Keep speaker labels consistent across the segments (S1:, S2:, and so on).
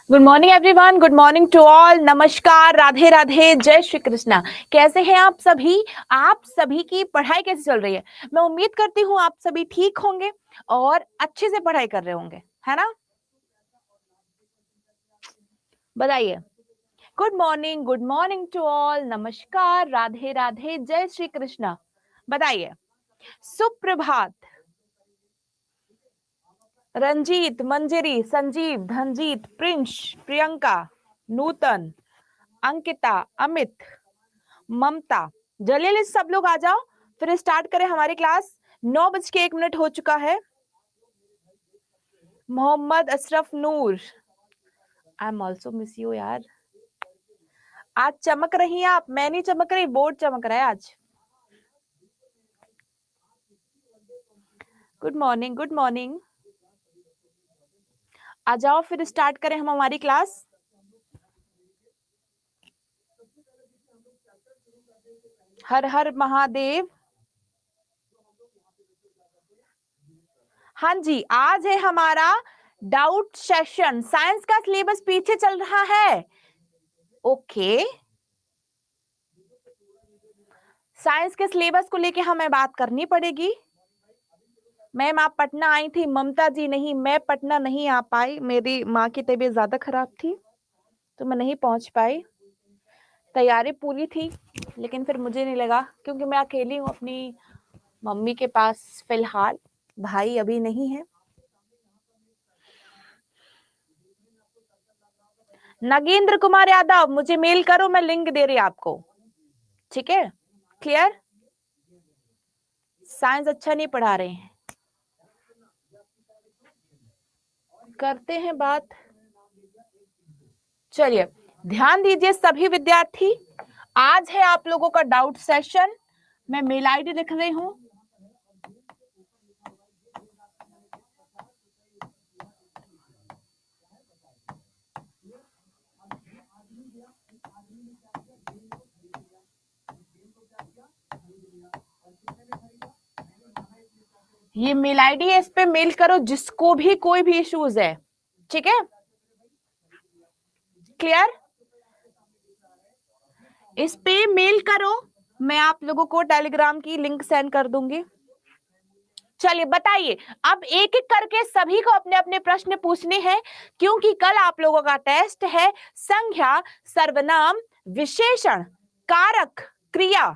S1: Good morning everyone, good morning to all, नमस्कार, राधे राधे, जय श्री कृष्णा। कैसे हैं आप सभी? आप सभी की पढ़ाई कैसे चल रही है? मैं उम्मीद करती हूँ आप सभी ठीक होंगे और अच्छे से पढ़ाई कर रहे होंगे, है ना? बताइए। गुड मॉर्निंग टू ऑल, नमस्कार, राधे राधे, जय श्री कृष्णा। बताइए। सुप्रभात। रंजीत, मंजरी, संजीव, धनजीत, प्रिंस, प्रियंका, नूतन, अंकिता, अमित, ममता, जल्दी सब लोग आ जाओ, फिर स्टार्ट करें हमारी क्लास। 9:01 हो चुका है। Mohammad Ashraf Noor, I am also miss you यार। आज चमक रही हैं आप, मैं नहीं चमक रही, बोर्ड चमक रहा है आज। गुड मॉर्निंग, आ जाओ फिर स्टार्ट करें हम हमारी क्लास। हर हर महादेव। हाँ जी, आज है हमारा डाउट सेशन। साइंस का सिलेबस पीछे चल रहा है। ओके, साइंस के सिलेबस को लेके हमें बात करनी पड़ेगी। मैम आप पटना आई थी? ममता जी नहीं, मैं पटना नहीं आ पाई, मेरी माँ की तबीयत ज्यादा खराब थी तो मैं नहीं पहुंच पाई। तैयारी पूरी थी लेकिन फिर मुझे नहीं लगा, क्योंकि मैं अकेली हूँ अपनी मम्मी के पास फिलहाल, भाई अभी नहीं है। नगेंद्र कुमार यादव, मुझे मेल करो, मैं लिंक दे रही आपको। ठीक है, क्लियर? साइंस अच्छा नहीं पढ़ा रहे हैं। करते हैं बात। चलिए ध्यान दीजिए सभी विद्यार्थी, आज है आप लोगों का डाउट सेशन। मैं मेल आईडी लिख रही हूं। ये मेल आईडी है, इस पे मेल करो जिसको भी कोई भी इश्यूज है। ठीक है, क्लियर? इस पे मेल करो, मैं आप लोगों को टेलीग्राम की लिंक सेंड कर दूंगी। चलिए बताइए, अब एक एक करके सभी को अपने अपने प्रश्न पूछने हैं, क्योंकि कल आप लोगों का टेस्ट है संज्ञा, सर्वनाम, विशेषण, कारक, क्रिया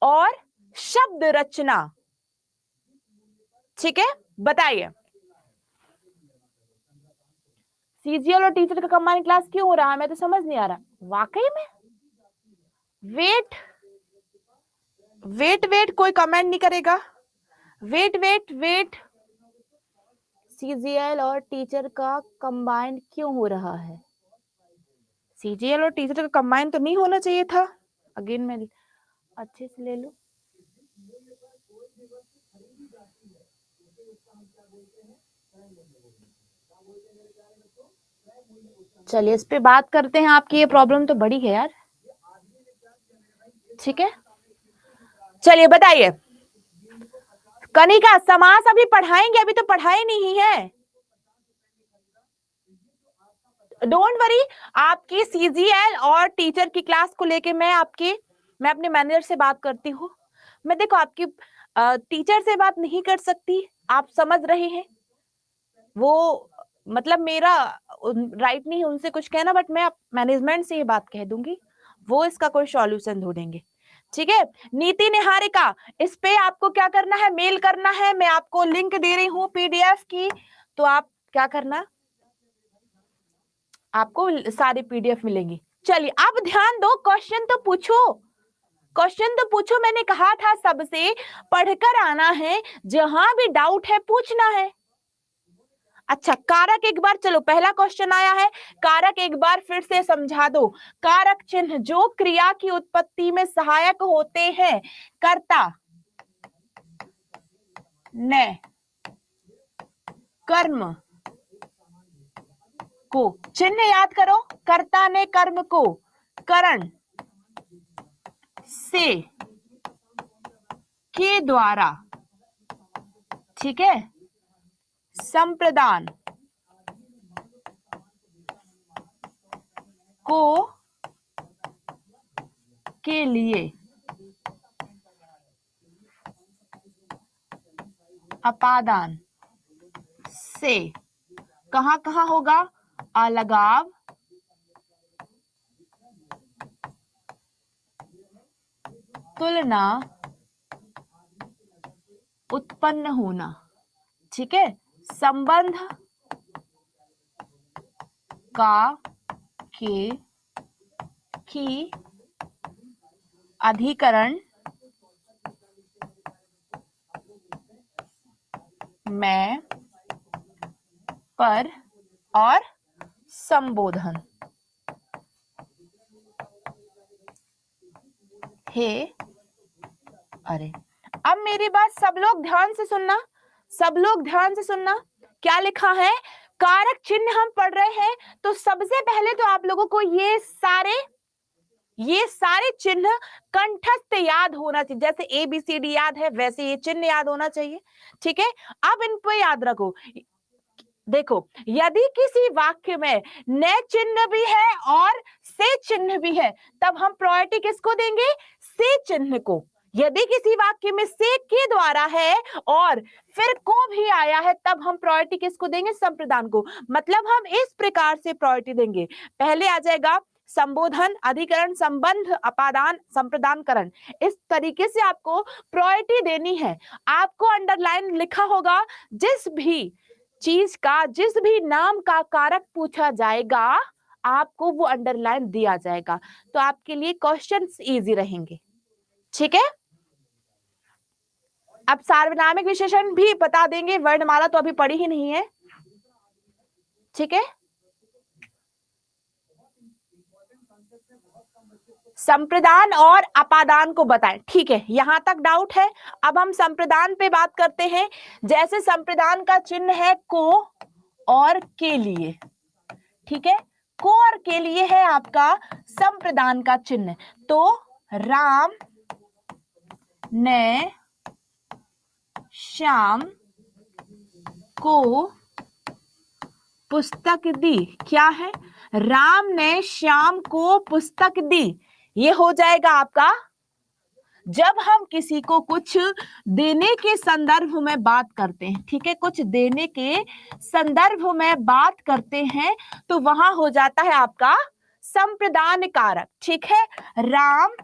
S1: और शब्द रचना। ठीक है, बताइए। सीजीएल और टीचर का कंबाइन क्लास क्यों हो रहा है? मैं तो समझ नहीं आ रहा वाकई में। वेट वेट वेट, कोई कमेंट नहीं करेगा। वेट वेट वेट, सीजीएल और टीचर का कंबाइन क्यों हो रहा है? सीजीएल और टीचर का कंबाइन तो नहीं होना चाहिए था। अगेन मैं अच्छे से ले लूं। चलिए इस पे बात करते हैं। आपकी ये प्रॉब्लम तो बड़ी है यार। ठीक है, चलिए बताइए। कनिका, समास अभी पढ़ाएंगे, अभी तो पढ़ाई नहीं है। डोंट वरी, आपकी सीजीएल और टीचर की क्लास को लेके मैं अपने मैनेजर से बात करती हूँ। मैं देखो आपकी टीचर से बात नहीं कर सकती, आप समझ रहे हैं। वो मतलब मेरा राइट नहीं है उनसे कुछ कहना, बट मैं मैनेजमेंट से ये बात कह दूंगी, वो इसका कोई सॉल्यूशन ढूंढेंगे। ठीक है, नीति निहारिका, इस पे आपको क्या करना है? मेल करना है। मैं आपको लिंक दे रही हूँ पीडीएफ की, तो आप क्या करना, आपको सारी पीडीएफ मिलेंगी। चलिए अब ध्यान दो, क्वेश्चन तो पूछो। मैंने कहा था सबसे पढ़कर आना है, जहां भी डाउट है पूछना है। अच्छा, कारक एक बार, चलो पहला क्वेश्चन आया है, कारक एक बार फिर से समझा दो। कारक चिन्ह जो क्रिया की उत्पत्ति में सहायक होते हैं, कर्ता, ने, कर्म को, चिन्ह याद करो, कर्ता ने कर्म को करण से के द्वारा, ठीक है, संप्रदान को के लिए अपादान से कहां कहां होगा, अलगाव, तुलना, उत्पन्न होना, ठीक है, संबंध का के की अधिकरण में पर और संबोधन हे। अरे अब मेरी बात सब लोग ध्यान से सुनना, सब लोग ध्यान से सुनना। क्या लिखा है, कारक चिन्ह हम पढ़ रहे हैं, तो सबसे पहले तो आप लोगों को ये सारे चिन्ह कंठस्थ याद होना चाहिए। जैसे ABCD याद है वैसे ये चिन्ह याद होना चाहिए, ठीक है। अब इनको याद रखो। देखो, यदि किसी वाक्य में न चिन्ह भी है और से चिन्ह भी है, तब हम प्रायोरिटी किसको देंगे, से चिन्ह को। यदि किसी वाक्य में से के द्वारा है और फिर को भी आया है, तब हम प्रायोरिटी किसको देंगे, संप्रदान को। मतलब हम इस प्रकार से प्रायोरिटी देंगे, पहले आ जाएगा संबोधन, अधिकरण, संबंध, अपादान, संप्रदानकरण। इस तरीके से आपको प्रायोरिटी देनी है। आपको अंडरलाइन लिखा होगा, जिस भी चीज का, जिस भी नाम का कारक पूछा जाएगा आपको वो अंडरलाइन दिया जाएगा, तो आपके लिए क्वेश्चंस इजी रहेंगे, ठीक है। अब सार्वनामिक विशेषण भी बता देंगे, वर्णमाला तो अभी पढ़ी ही नहीं है, ठीक है। संप्रदान और अपादान को बताएं, ठीक है, यहां तक डाउट है। अब हम संप्रदान पे बात करते हैं। जैसे संप्रदान का चिन्ह है को और के लिए, ठीक है, को और के लिए है आपका संप्रदान का चिन्ह। तो राम ने श्याम को पुस्तक दी। क्या है, राम ने श्याम को पुस्तक दी। ये हो जाएगा आपका, जब हम किसी को कुछ देने के संदर्भ में बात करते हैं, ठीक है, कुछ देने के संदर्भ में बात करते हैं, तो वहां हो जाता है आपका संप्रदान कारक, ठीक है। राम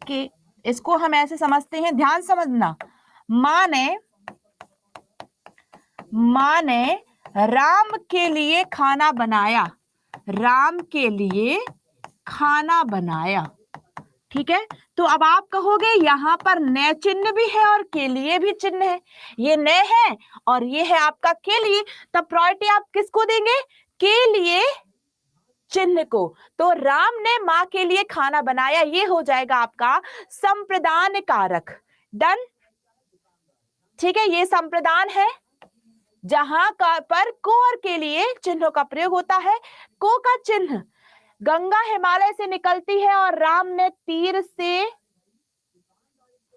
S1: के, इसको हम ऐसे समझते हैं, ध्यान समझना। माँ ने राम के लिए खाना बनाया, राम के लिए खाना बनाया, ठीक है। तो अब आप कहोगे यहां पर न चिन्ह भी है और के लिए भी चिन्ह है, ये न है और ये है आपका के लिए, तब प्रायोरिटी आप किसको देंगे, के लिए चिन्ह को। तो राम ने मां के लिए खाना बनाया, ये हो जाएगा आपका संप्रदान कारक। डन, ठीक है, ये संप्रदान है जहां पर को और के लिए चिन्हों का प्रयोग होता है। को का चिन्ह, गंगा हिमालय से निकलती है और राम ने तीर से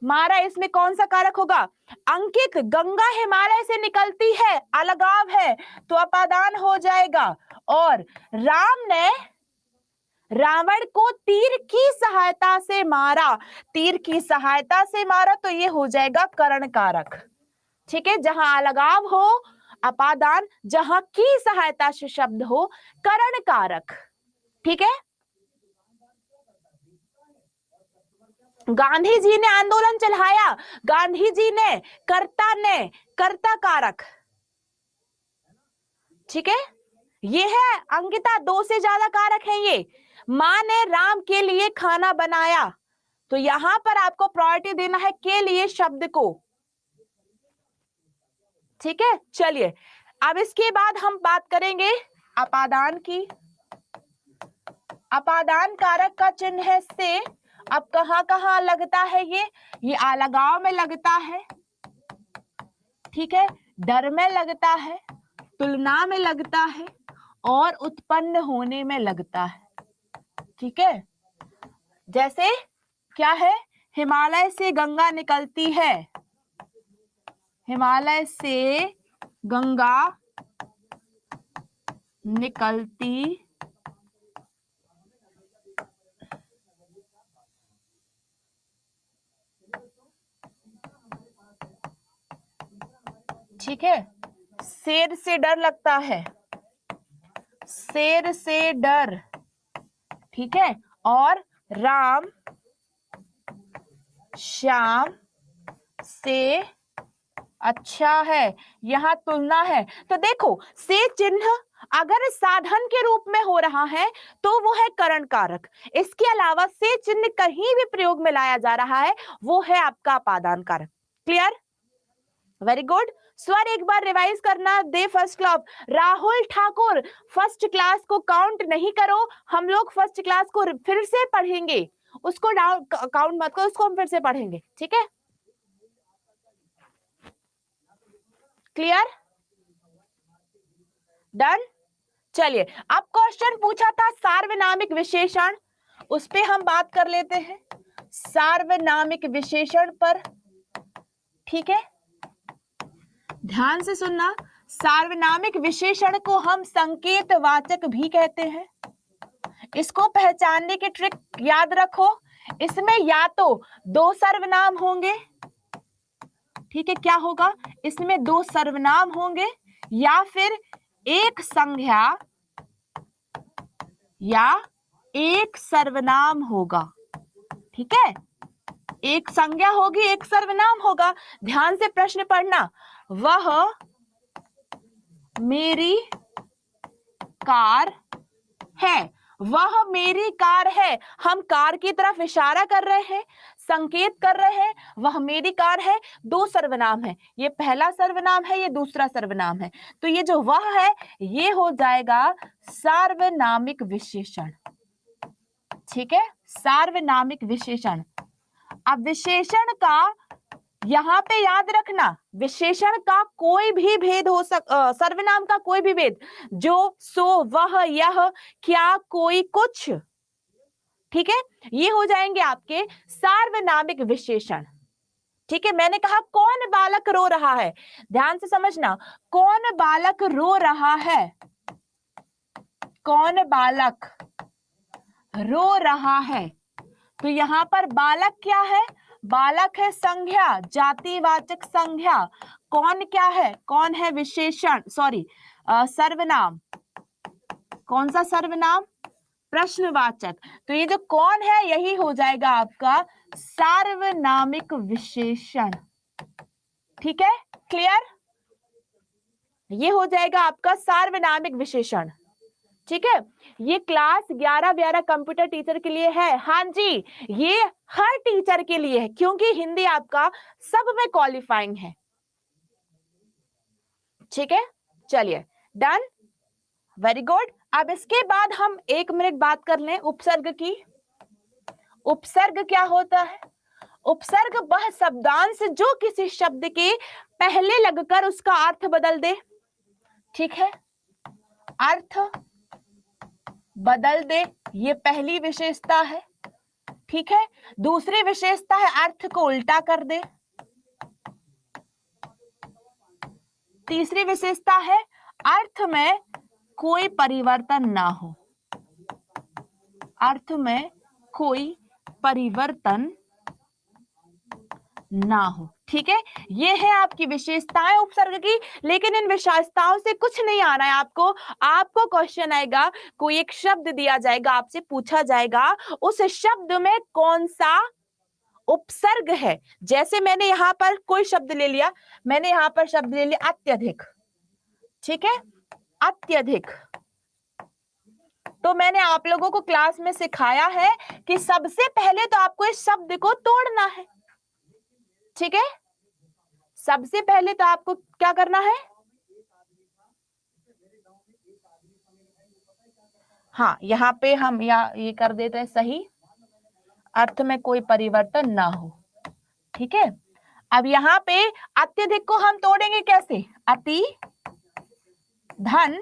S1: मारा, इसमें कौन सा कारक होगा, अंकित। गंगा हिमालय से निकलती है, अलगाव है, तो अपादान हो जाएगा। और राम ने रावण को तीर की सहायता से मारा, तीर की सहायता से मारा, तो ये हो जाएगा करण कारक, ठीक है। जहां अलगाव हो अपादान, जहां की सहायता से शब्द हो करण कारक, ठीक है। गांधी जी ने आंदोलन चलाया, गांधी जी ने कर्ता कारक, ठीक है। ये है अंकिता, दो से ज्यादा कारक है ये। मां ने राम के लिए खाना बनाया, तो यहां पर आपको प्रायोरिटी देना है के लिए शब्द को, ठीक है। चलिए अब इसके बाद हम बात करेंगे अपादान की। अपादान कारक का चिन्ह है से। अब कहां कहां लगता है ये अलगाव में लगता है, ठीक है, डर में लगता है, तुलना में लगता है और उत्पन्न होने में लगता है, ठीक है। जैसे क्या है, हिमालय से गंगा निकलती है, हिमालय से गंगा निकलती ठीक है। शेर से डर लगता है, शेर से डर, ठीक है। और राम श्याम से अच्छा है, यहां तुलना है। तो देखो से चिन्ह अगर साधन के रूप में हो रहा है तो वो है करण कारक। इसके अलावा से चिन्ह कहीं भी प्रयोग में लाया जा रहा है वो है आपका अपादान कारक। क्लियर? Very good. स्वर एक बार रिवाइज करना दे first class. Rahul Thakur first class को काउंट नहीं करो, हम लोग फर्स्ट क्लास को फिर से पढ़ेंगे, उसको काउंट मत करो, उसको हम फिर से पढ़ेंगे, ठीक है। क्लियर? डन। चलिए अब क्वेश्चन पूछा था सार्वनामिक विशेषण, उस पे हम बात कर लेते हैं, सार्वनामिक विशेषण पर, ठीक है। ध्यान से सुनना, सार्वनामिक विशेषण को हम संकेतवाचक भी कहते हैं। इसको पहचानने की ट्रिक याद रखो, इसमें या तो दो सर्वनाम होंगे, ठीक है, क्या होगा, इसमें दो सर्वनाम होंगे या फिर एक संज्ञा या एक सर्वनाम होगा, ठीक है। एक संज्ञा होगी, एक सर्वनाम होगा। ध्यान से प्रश्न पढ़ना, वह मेरी कार है, वह मेरी कार है, हम कार की तरफ इशारा कर रहे हैं, संकेत कर रहे हैं, वह मेरी कार है। दो सर्वनाम है, ये पहला सर्वनाम है, ये दूसरा सर्वनाम है, तो ये जो वह है ये हो जाएगा सार्वनामिक विशेषण, ठीक है, सार्वनामिक विशेषण। अब विशेषण का यहां पे याद रखना, विशेषण का कोई भी भेद हो सर्वनाम का कोई भी भेद, जो, सो, वह, यह, क्या, कोई, कुछ, ठीक है, ये हो जाएंगे आपके सार्वनामिक विशेषण, ठीक है। मैंने कहा कौन बालक रो रहा है, ध्यान से समझना, कौन बालक रो रहा है, कौन बालक रो रहा है, तो यहां पर बालक क्या है, बालक है संज्ञा, जातिवाचक संज्ञा। कौन क्या है, कौन है विशेषण, सॉरी सर्वनाम, कौन सा सर्वनाम, प्रश्नवाचक। तो ये जो कौन है यही हो जाएगा आपका सार्वनामिक विशेषण, ठीक है। क्लियर? ये हो जाएगा आपका सार्वनामिक विशेषण, ठीक है। ये क्लास 11-12 कंप्यूटर टीचर के लिए है, हाँ जी, ये हर टीचर के लिए है क्योंकि हिंदी आपका सब में क्वालिफाइंग है, ठीक है। चलिए डन, वेरी गुड। अब इसके बाद हम 1 मिनट बात कर लें उपसर्ग की। उपसर्ग क्या होता है? उपसर्ग वह शब्दांश जो किसी शब्द के पहले लगकर उसका अर्थ बदल दे, ठीक है, अर्थ बदल दे, ये पहली विशेषता है, ठीक है। दूसरी विशेषता है अर्थ को उल्टा कर दे। तीसरी विशेषता है अर्थ में कोई परिवर्तन ना हो, अर्थ में कोई परिवर्तन ना हो, ठीक है। ये है आपकी विशेषताएं उपसर्ग की, लेकिन इन विशेषताओं से कुछ नहीं आना है आपको। आपको क्वेश्चन आएगा, कोई एक शब्द दिया जाएगा, आपसे पूछा जाएगा उस शब्द में कौन सा उपसर्ग है। जैसे मैंने यहां पर कोई शब्द ले लिया, मैंने यहां पर शब्द ले लिया अत्यधिक, ठीक है, अत्यधिक। तो मैंने आप लोगों को क्लास में सिखाया है कि सबसे पहले तो आपको इस शब्द को तोड़ना है, ठीक है। सबसे पहले तो आपको क्या करना है, हाँ, यहाँ पे हम ये कर देते हैं सही, अर्थ में कोई परिवर्तन ना हो, ठीक है। अब यहाँ पे अत्यधिक को हम तोड़ेंगे कैसे, अति धन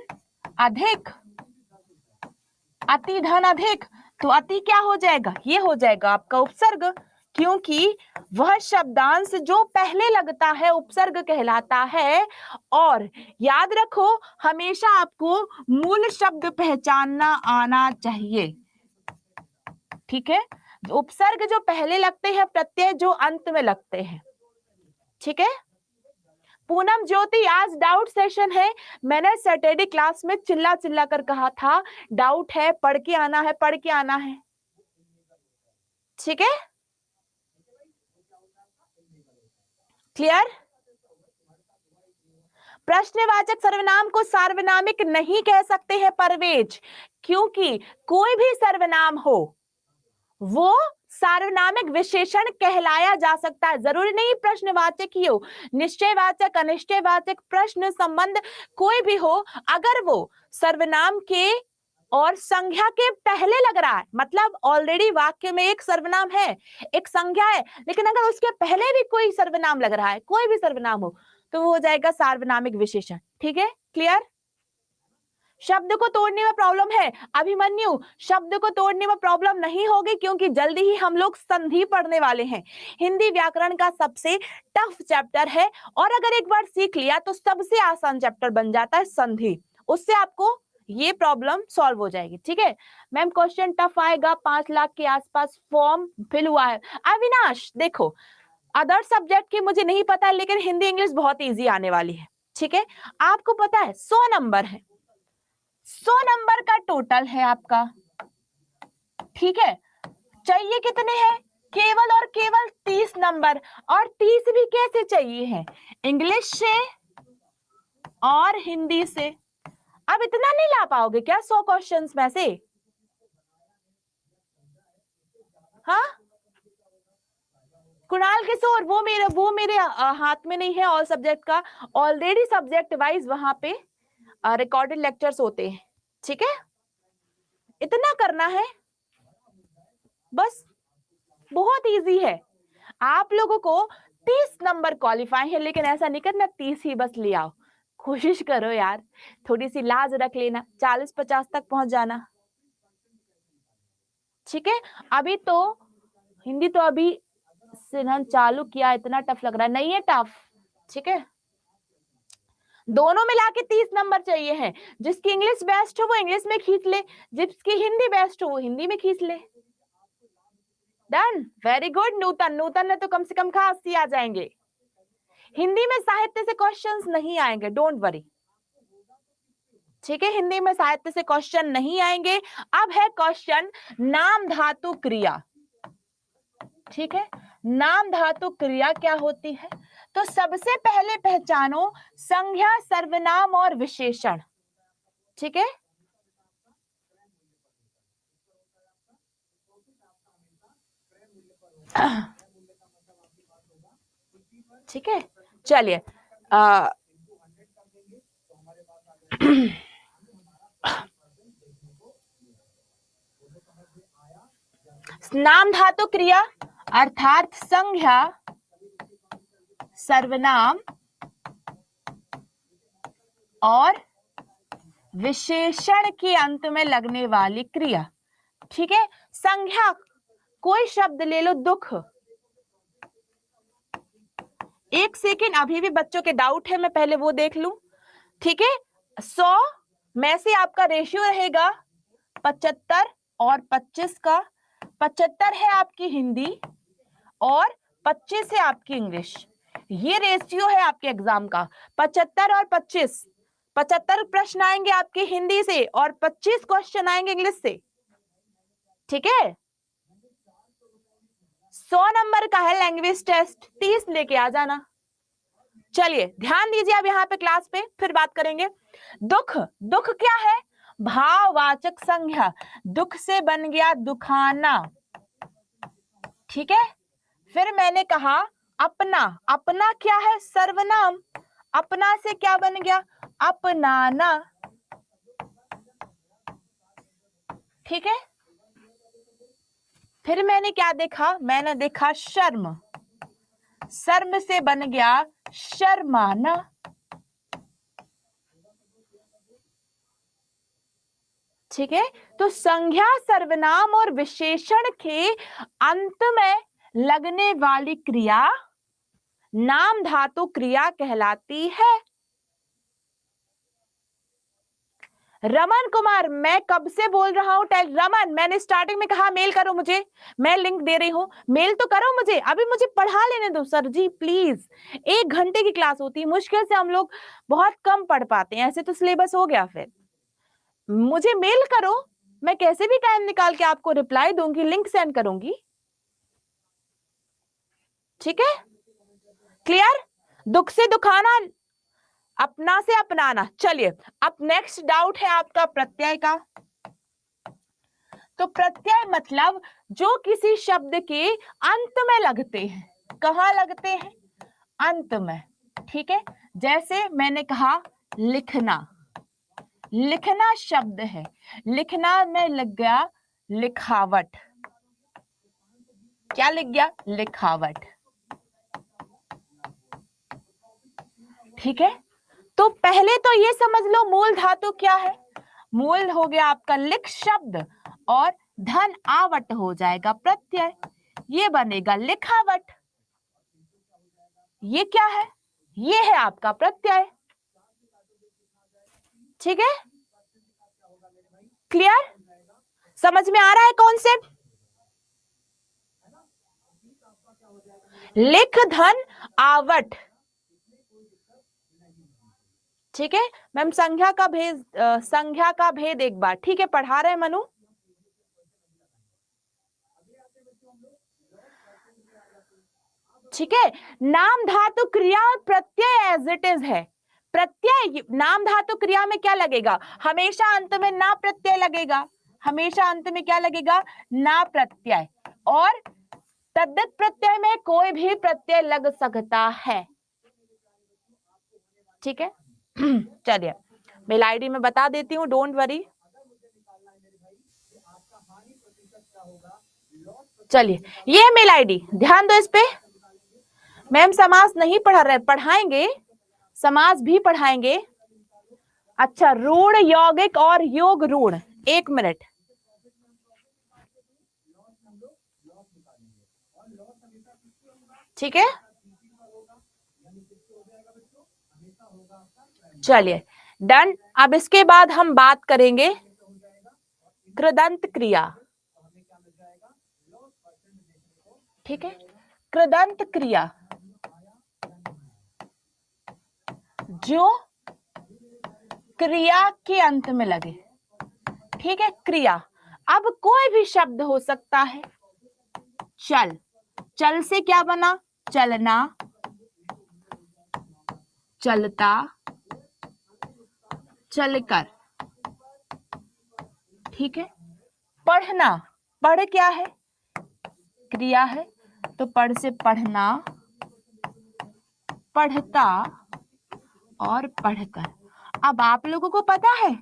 S1: अधिक, अति धन अधिक, तो अति क्या हो जाएगा, ये हो जाएगा आपका उपसर्ग, क्योंकि वह शब्दांश जो पहले लगता है उपसर्ग कहलाता है। और याद रखो, हमेशा आपको मूल शब्द पहचानना आना चाहिए, ठीक है। उपसर्ग जो पहले लगते हैं, प्रत्यय जो अंत में लगते हैं, ठीक है। पूनम ज्योति, आज डाउट सेशन है। मैंने सैटरडे क्लास में चिल्ला चिल्ला कर कहा था, डाउट है पढ़ के आना है, पढ़ के आना है, ठीक है। क्लियर? प्रश्नवाचक सर्वनाम को सार्वनामिक नहीं कह सकते हैं परवेज, क्योंकि कोई भी सर्वनाम हो वो सार्वनामिक विशेषण कहलाया जा सकता है। जरूरी नहीं प्रश्नवाचक ही हो, निश्चयवाचक, अनिश्चयवाचक, प्रश्न संबंध कोई भी हो, अगर वो सर्वनाम के और संज्ञा के पहले लग रहा है, मतलब ऑलरेडी वाक्य में एक सर्वनाम है, एक संज्ञा है, लेकिन अगर उसके पहले भी कोई सर्वनाम लग रहा है, कोई भी सर्वनाम हो, तो वो हो जाएगा सार्वनामिक विशेषण, ठीक है। क्लियर? शब्द को तोड़ने में प्रॉब्लम है अभिमन्यु, शब्द को तोड़ने में प्रॉब्लम नहीं होगी, क्योंकि जल्दी ही हम लोग संधि पढ़ने वाले हैं। हिंदी व्याकरण का सबसे टफ चैप्टर है, और अगर एक बार सीख लिया तो सबसे आसान चैप्टर बन जाता है संधि, उससे आपको ये प्रॉब्लम सॉल्व हो जाएगी, ठीक है। मैम क्वेश्चन टफ आएगा, 5 लाख के आसपास फॉर्म फिल हुआ है। अविनाश देखो, अदर सब्जेक्ट की मुझे नहीं पता, लेकिन हिंदी इंग्लिश बहुत इजी आने वाली है, ठीक है। आपको पता है 100 नंबर है, 100 नंबर का टोटल है आपका, ठीक है। चाहिए कितने हैं? केवल और केवल 30 नंबर, और 30 भी कैसे चाहिए हैं? इंग्लिश से और हिंदी से। अब इतना नहीं ला पाओगे क्या 100 क्वेश्चंस में से? हाँ कुणाल किशोर, वो मेरे हाथ में नहीं है ऑल सब्जेक्ट का, ऑलरेडी सब्जेक्ट वाइज वहां पे रिकॉर्डेड लेक्चर्स होते हैं, ठीक है। इतना करना है बस, बहुत इजी है। आप लोगों को 30 नंबर क्वालिफाई है, लेकिन ऐसा नहीं करना 30 ही बस ले आओ, कोशिश करो यार, थोड़ी सी लाज रख लेना, 40-50 तक पहुंच जाना, ठीक है। अभी तो हिंदी तो अभी सिन्हन चालू किया, इतना टफ लग रहा है, नहीं है टफ, ठीक है। दोनों मिला के 30 नंबर चाहिए हैं। जिसकी इंग्लिश बेस्ट हो वो इंग्लिश में खींच ले, जिसकी हिंदी बेस्ट हो वो हिंदी में खींच ले। Done, very good. Nutan, Nutan ने तो कम से कम 80 आ जाएंगे। हिंदी में साहित्य से क्वेश्चंस नहीं आएंगे, डोंट वरी, ठीक है। हिंदी में साहित्य से क्वेश्चन नहीं आएंगे। अब है क्वेश्चन नाम धातु क्रिया, ठीक है। नाम धातु क्रिया क्या होती है? तो सबसे पहले पहचानो संज्ञा, सर्वनाम और विशेषण, ठीक है। ठीक है, चलिए नाम धातु क्रिया अर्थात संज्ञा, सर्वनाम और विशेषण के अंत में लगने वाली क्रिया, ठीक है। संज्ञा, कोई शब्द ले लो, दुख। एक सेकेंड, अभी भी बच्चों के डाउट है, मैं पहले वो देख लूं, ठीक है। 100 में से आपका रेशियो रहेगा 75 और 25 का। 75 है आपकी हिंदी और 25 है आपकी इंग्लिश, ये रेशियो है आपके एग्जाम का। 75 और 25, 75 प्रश्न आएंगे आपके हिंदी से और 25 क्वेश्चन आएंगे इंग्लिश से, ठीक है। 100 नंबर का है लैंग्वेज टेस्ट, 30 लेके आ जाना। चलिए ध्यान दीजिए अब यहाँ पे क्लास पे, फिर बात करेंगे। दुख, दुख क्या है? भाववाचक संज्ञा, दुख से बन गया दुखाना, ठीक है। फिर मैंने कहा अपना, अपना क्या है? सर्वनाम, अपना से क्या बन गया? अपनाना, ठीक है। फिर मैंने क्या देखा? मैंने देखा शर्म, शर्म से बन गया शर्माना, ठीक है। तो संज्ञा, सर्वनाम और विशेषण के अंत में लगने वाली क्रिया नाम धातु क्रिया कहलाती है। रमन कुमार, मैं कब से बोल रहा हूं रमन, मैंने स्टार्टिंग में कहा मेल करो मुझे, मैं लिंक दे रही हूं, मेल तो करो मुझे, अभी मुझे पढ़ा लेने दो सर जी प्लीज। 1 घंटे की क्लास होती है, मुश्किल से हम लोग बहुत कम पढ़ पाते हैं, ऐसे तो सिलेबस हो गया। फिर मुझे मेल करो, मैं कैसे भी टाइम निकाल के आपको रिप्लाई दूंगी, लिंक सेंड करूंगी। ठीक है, क्लियर? दुख से दुखाना, अपना से अपनाना। चलिए अब नेक्स्ट डाउट है आपका प्रत्यय का। तो प्रत्यय मतलब जो किसी शब्द के अंत में लगते हैं। कहां लगते हैं? अंत में। ठीक है, जैसे मैंने कहा लिखना, लिखना शब्द है, लिखना में लग गया लिखावट। क्या लिख गया? लिखावट। ठीक है, तो पहले तो ये समझ लो मूल धातु क्या है। मूल हो गया आपका लिख शब्द और धन आवट हो जाएगा प्रत्यय, ये बनेगा लिखावट। ये क्या है? ये है आपका प्रत्यय। ठीक है, क्लियर? समझ में आ रहा है कॉन्सेप्ट? लिख धन आवट। ठीक है मैम, संज्ञा का भेद एक बार। ठीक है, पढ़ा रहे मनु। ठीक है, नाम धातु क्रिया और प्रत्यय एज इट इज है। प्रत्यय नाम धातु क्रिया में क्या लगेगा? हमेशा अंत में ना प्रत्यय लगेगा, हमेशा अंत में क्या लगेगा? ना प्रत्यय। और तद्धित प्रत्यय में कोई भी प्रत्यय लग सकता है। ठीक है चलिए मेल आईडी में बता देती हूँ, डोंट वरी। चलिए ये मेल आईडी, ध्यान दो इस पे। मैम समास नहीं पढ़ा रहे, पढ़ाएंगे, समास भी पढ़ाएंगे। अच्छा, रूढ़ यौगिक और योग रूढ़, 1 मिनट। ठीक है, चलिए डन। अब इसके बाद हम बात करेंगे कृदंत क्रिया। ठीक है, कृदंत क्रिया जो क्रिया के अंत में लगे। ठीक है, क्रिया, अब कोई भी शब्द हो सकता है। चल, चल से क्या बना? चलना, चलता, चलकर। ठीक है, पढ़ना, पढ़ क्या है? क्रिया है, तो पढ़ से पढ़ना, पढ़ता और पढ़कर। अब आप लोगों को पता है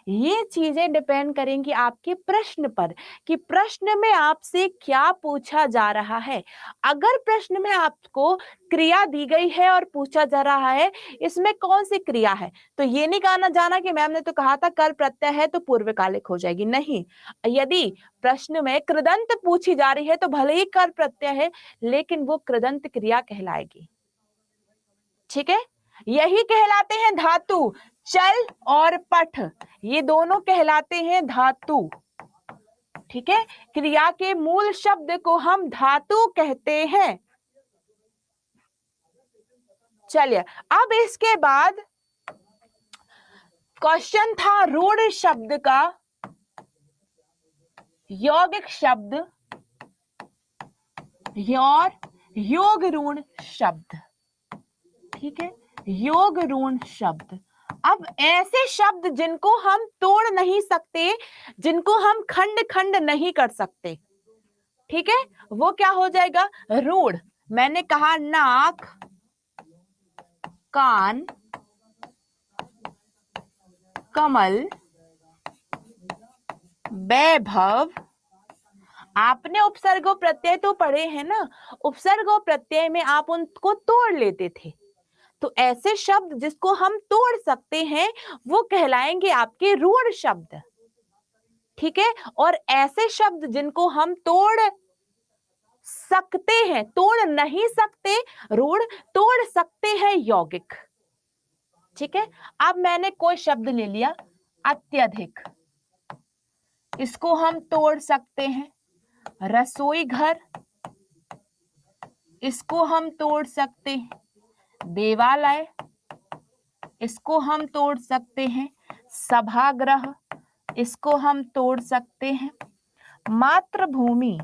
S1: ये चीजें डिपेंड करेंगी आपके प्रश्न पर कि प्रश्न में आपसे क्या पूछा जा रहा है। अगर प्रश्न में आपको क्रिया दी गई है और पूछा जा रहा है इसमें कौन सी क्रिया है, तो ये नहीं कहना जाना कि मैम ने तो कहा था कर प्रत्यय है तो पूर्वकालिक हो जाएगी। नहीं, यदि प्रश्न में कृदंत पूछी जा रही है तो भले ही कर प्रत्यय है लेकिन वो कृदंत क्रिया कहलाएगी। ठीक है, यही कहलाते हैं धातु। चल और पठ, ये दोनों कहलाते हैं धातु। ठीक है, क्रिया के मूल शब्द को हम धातु कहते हैं। चलिए अब इसके बाद क्वेश्चन था रूढ़ शब्द का यौगिक शब्द और योग ऋण शब्द। ठीक है, योग ऋण शब्द। अब ऐसे शब्द जिनको हम तोड़ नहीं सकते, जिनको हम खंड खंड नहीं कर सकते, ठीक है, वो क्या हो जाएगा? रूढ़। मैंने कहा नाक, कान, कमल, वैभव। आपने उपसर्ग प्रत्यय तो पढ़े हैं ना, उपसर्ग प्रत्यय में आप उनको तोड़ लेते थे, तो ऐसे शब्द जिसको हम तोड़ सकते हैं वो कहलाएंगे आपके रूढ़ शब्द। ठीक है, और ऐसे शब्द जिनको हम तोड़ सकते हैं, तोड़ नहीं सकते रूढ़, तोड़ सकते हैं यौगिक। ठीक है, अब मैंने कोई शब्द ले लिया अत्यधिक, इसको हम तोड़ सकते हैं। रसोई घर, इसको हम तोड़ सकते हैं। देवालय, इसको हम तोड़ सकते हैं। सभागृह, इसको हम तोड़ सकते हैं। मातृभूमि,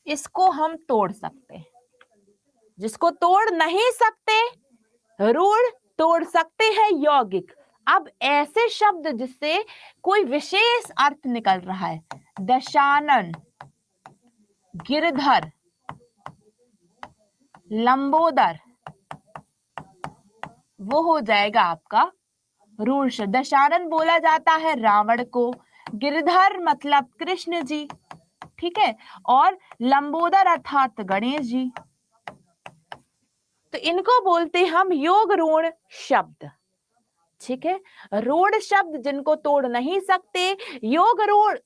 S1: इसको हम तोड़ सकते हैं। जिसको तोड़ नहीं सकते रूढ़, तोड़ सकते हैं यौगिक। अब ऐसे शब्द जिससे कोई विशेष अर्थ निकल रहा है, दशानन, गिरधर, लंबोदर, वो हो जाएगा आपका रूढ़ शब्द। दशानन बोला जाता है रावण को, गिरधर मतलब कृष्ण जी, ठीक है, और लंबोदर अर्थात गणेश जी, तो इनको बोलते हम योग रूढ़ शब्द। ठीक है, रूढ़ शब्द जिनको तोड़ नहीं सकते, योग रूढ़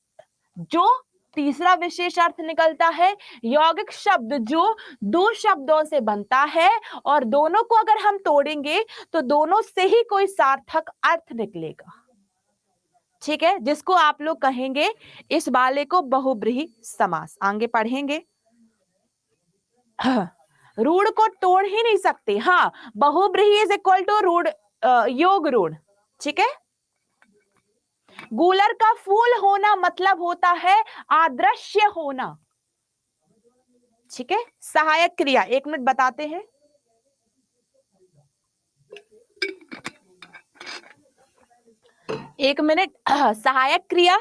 S1: जो तीसरा विशेष अर्थ निकलता है, यौगिक शब्द जो दो शब्दों से बनता है और दोनों को अगर हम तोड़ेंगे तो दोनों से ही कोई सार्थक अर्थ निकलेगा। ठीक है, जिसको आप लोग कहेंगे इस वाले को बहुब्रीहि समास, आगे पढ़ेंगे। रूढ़ को तोड़ ही नहीं सकते। हाँ, बहुब्रीहि इज इक्वल टू रूढ़, योग रूढ़। ठीक है, गूलर का फूल होना मतलब होता है आदृश्य होना। ठीक है, सहायक क्रिया, एक मिनट बताते हैं। एक मिनट, सहायक क्रिया,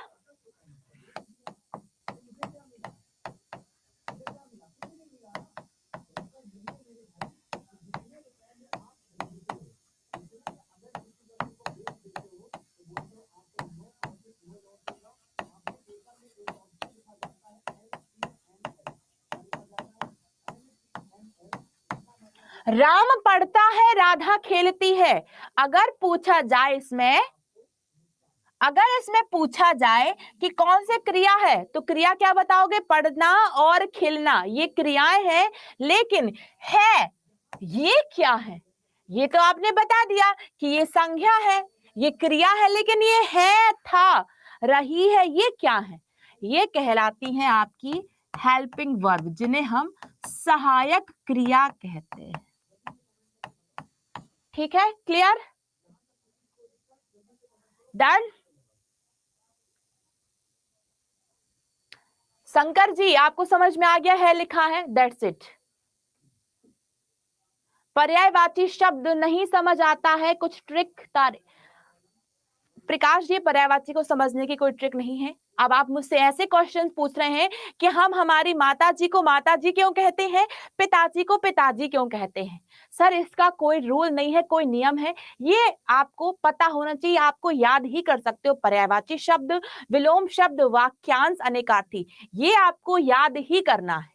S1: राम पढ़ता है राधा खेलती है। अगर पूछा जाए इसमें, अगर इसमें पूछा जाए कि कौन सी क्रिया है, तो क्रिया क्या बताओगे? पढ़ना और खेलना, ये क्रियाएं हैं। लेकिन है ये क्या है? ये तो आपने बता दिया कि ये संज्ञा है, ये क्रिया है, लेकिन ये है, था, रही है, ये क्या है? ये कहलाती हैं आपकी हेल्पिंग वर्ब, जिन्हें हम सहायक क्रिया कहते हैं। ठीक है, क्लियर, डन। शंकर जी, आपको समझ में आ गया है? लिखा है, दैट्स इट। पर्यायवाची शब्द नहीं समझ आता है, कुछ ट्रिक तारे। प्रकाश जी, पर्यायवाची को समझने की कोई ट्रिक नहीं है। अब आप मुझसे ऐसे क्वेश्चन पूछ रहे हैं कि हम हमारी माता जी को माता जी क्यों कहते हैं, पिताजी को पिताजी क्यों कहते हैं? सर, इसका कोई रूल नहीं है, कोई नियम है, ये आपको पता होना चाहिए, आपको याद ही कर सकते हो। पर्यायवाची शब्द, विलोम शब्द, वाक्यांश, अनेकार्थी, ये आपको याद ही करना है।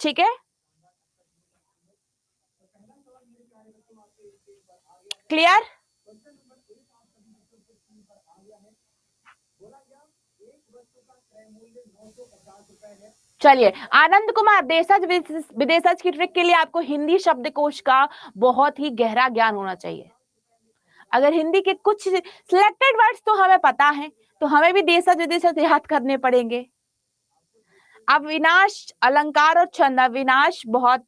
S1: ठीक है, क्लियर। चलिए, आनंद कुमार, देशज विदेशज की ट्रिक के लिए आपको हिंदी शब्दकोश का बहुत ही गहरा ज्ञान होना चाहिए। अगर हिंदी के कुछ सिलेक्टेड वर्ड्स तो हमें पता है, तो हमें भी देशज विदेशज याद करने पड़ेंगे। अविनाश, अलंकार और छंद। अविनाश, बहुत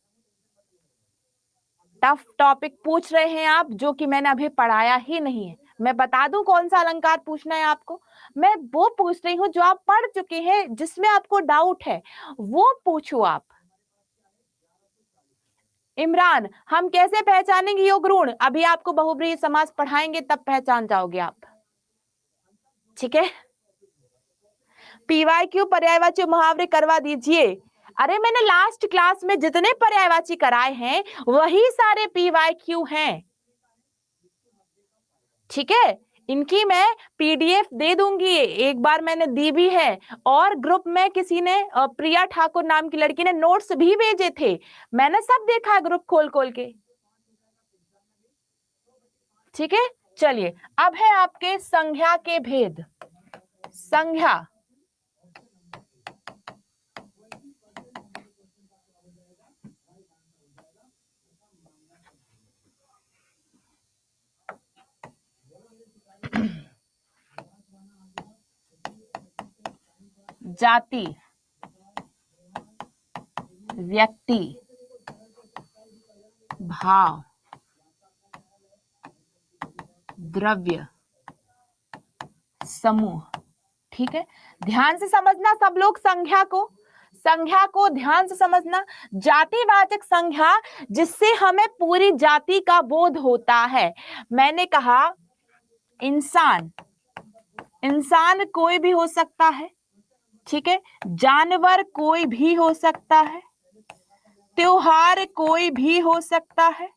S1: टफ टॉपिक पूछ रहे हैं आप, जो कि मैंने अभी पढ़ाया ही नहीं है। मैं बता दूं कौन सा अलंकार पूछना है आपको? मैं वो पूछ रही हूँ जो आप पढ़ चुके हैं, जिसमें आपको डाउट है, वो पूछो आप। इमरान, हम कैसे पहचानेंगे योग ऋण? अभी आपको बहुब्रीहि समास पढ़ाएंगे, तब पहचान जाओगे आप। ठीक है, पीवाईक्यू पर्यायवाची मुहावरे करवा दीजिए। अरे, मैंने लास्ट क्लास में जितने पर्यायवाची कराए हैं वही सारे पीवाईक्यू हैं। ठीक है, इनकी मैं पीडीएफ दे दूंगी, एक बार मैंने दी भी है, और ग्रुप में किसी ने, प्रिया ठाकुर नाम की लड़की ने नोट्स भी भेजे थे, मैंने सब देखा है ग्रुप खोल खोल के। ठीक है, चलिए, अब है आपके संज्ञा के भेद। संज्ञा, जाति, व्यक्ति, भाव, द्रव्य, समूह। ठीक है, ध्यान से समझना सब लोग, संख्या को ध्यान से समझना। जातिवाचक संज्ञा जिससे हमें पूरी जाति का बोध होता है। मैंने कहा इंसान कोई भी हो सकता है, ठीक है, जानवर कोई भी हो सकता है, त्योहार कोई भी हो सकता है,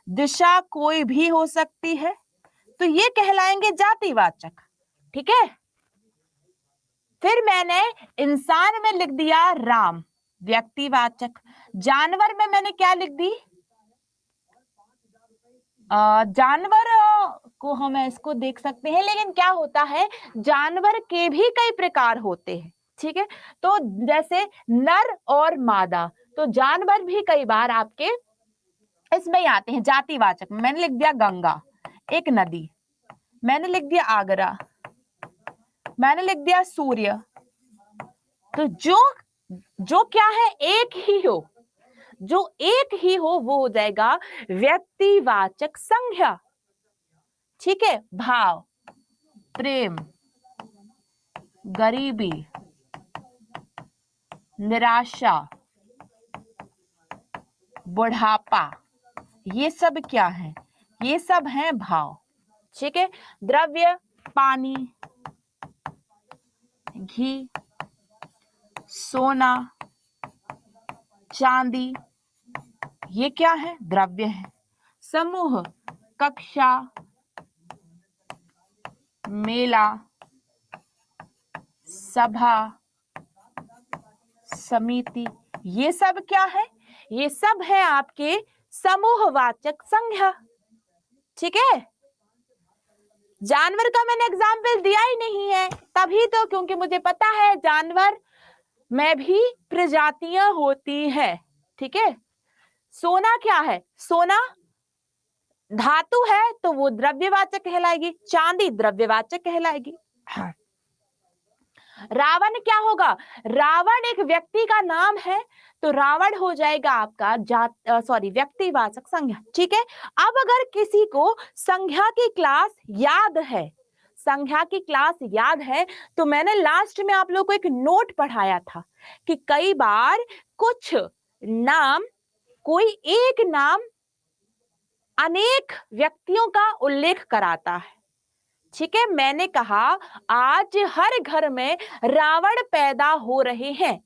S1: दिशा कोई भी हो सकती है, तो ये कहलाएंगे जातिवाचक। ठीक है, फिर मैंने इंसान में लिख दिया राम, व्यक्तिवाचक। जानवर में मैंने क्या लिख दी, जानवर को हम इसको देख सकते हैं, लेकिन क्या होता है, जानवर के भी कई प्रकार होते हैं। ठीक है, तो जैसे नर और मादा, तो जानवर भी कई बार आपके इसमें ही आते हैं जातिवाचक। मैंने लिख दिया गंगा, एक नदी। मैंने लिख दिया आगरा, मैंने लिख दिया सूर्य। तो जो क्या है, एक ही हो, जो एक ही हो वो हो जाएगा व्यक्तिवाचक संज्ञा। ठीक है, भाव, प्रेम, गरीबी, निराशा, बुढ़ापा, ये सब क्या है, ये सब हैं भाव। ठीक है, द्रव्य, पानी, घी, सोना, चांदी, ये क्या है, द्रव्य है। समूह, कक्षा, मेला, सभा, समिति, ये सब क्या है, ये सब है आपके समूहवाचक संज्ञा। ठीक है, जानवर का मैंने एग्जाम्पल दिया ही नहीं है, तभी तो, क्योंकि मुझे पता है जानवर में भी प्रजातियां होती है। ठीक है, सोना क्या है, सोना धातु है तो वो द्रव्यवाचक कहलाएगी, चांदी द्रव्यवाचक कहलाएगी। रावण क्या होगा, रावण एक व्यक्ति का नाम है, तो रावण हो जाएगा आपका व्यक्तिवाचक संज्ञा। ठीक है, अब अगर किसी को संज्ञा की क्लास याद है, संज्ञा की क्लास याद है, तो मैंने लास्ट में आप लोगों को एक नोट पढ़ाया था कि कई बार कुछ नाम, कोई एक नाम अनेक व्यक्तियों का उल्लेख कराता है। ठीक है, मैंने कहा आज हर घर में रावण पैदा हो रहे हैं।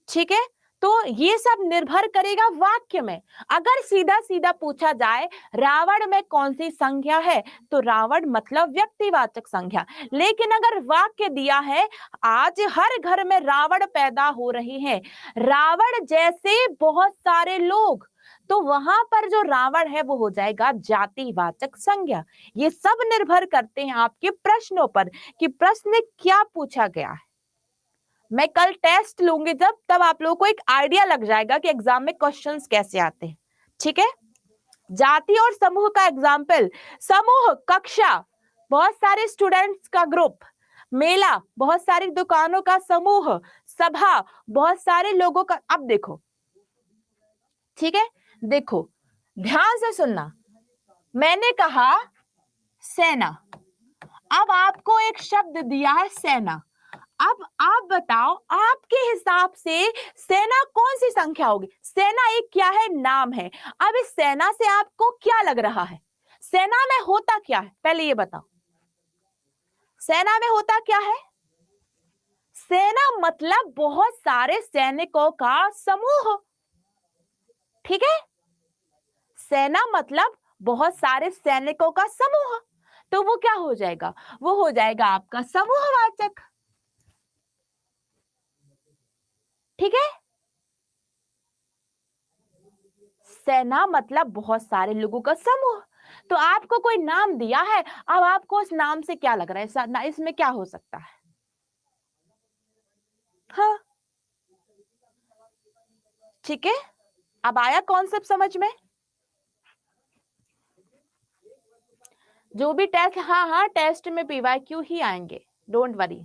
S1: ठीक है, तो ये सब निर्भर करेगा वाक्य में। अगर सीधा सीधा पूछा जाए रावण में कौन सी संज्ञा है, तो रावण मतलब व्यक्तिवाचक संज्ञा। लेकिन अगर वाक्य दिया है आज हर घर में रावण पैदा हो रहे हैं, रावण जैसे बहुत सारे लोग, तो वहां पर जो रावण है वो हो जाएगा जातिवाचक संज्ञा। ये सब निर्भर करते हैं आपके प्रश्नों पर कि प्रश्न क्या पूछा गया है। मैं कल टेस्ट लूंगी जब, तब आप लोगों को एक आइडिया लग जाएगा कि एग्जाम में क्वेश्चंस कैसे आते हैं। ठीक है, जाति और समूह का एग्जाम्पल, समूह कक्षा, बहुत सारे स्टूडेंट्स का ग्रुप, मेला बहुत सारी दुकानों का समूह, सभा बहुत सारे लोगों का। अब देखो, ठीक है, देखो ध्यान से सुनना, मैंने कहा सेना, अब आपको एक शब्द दिया है सेना। अब आप बताओ आपके हिसाब से सेना कौन सी संख्या होगी, सेना एक क्या है, नाम है। अब इस सेना से आपको क्या लग रहा है, सेना में होता क्या है, पहले ये बताओ, सेना में होता क्या है। सेना मतलब बहुत सारे सैनिकों का समूह। ठीक है, सेना मतलब बहुत सारे सैनिकों का समूह, तो वो क्या हो जाएगा, वो हो जाएगा आपका समूहवाचक। ठीक है, सेना मतलब बहुत सारे लोगों का समूह। तो आपको कोई नाम दिया है, अब आपको उस नाम से क्या लग रहा है, इसमें क्या हो सकता है। हाँ, ठीक है, अब आया कॉन्सेप्ट समझ में। जो भी टेस्ट, हाँ हाँ टेस्ट में PYQ ही आएंगे, डोंट वरी।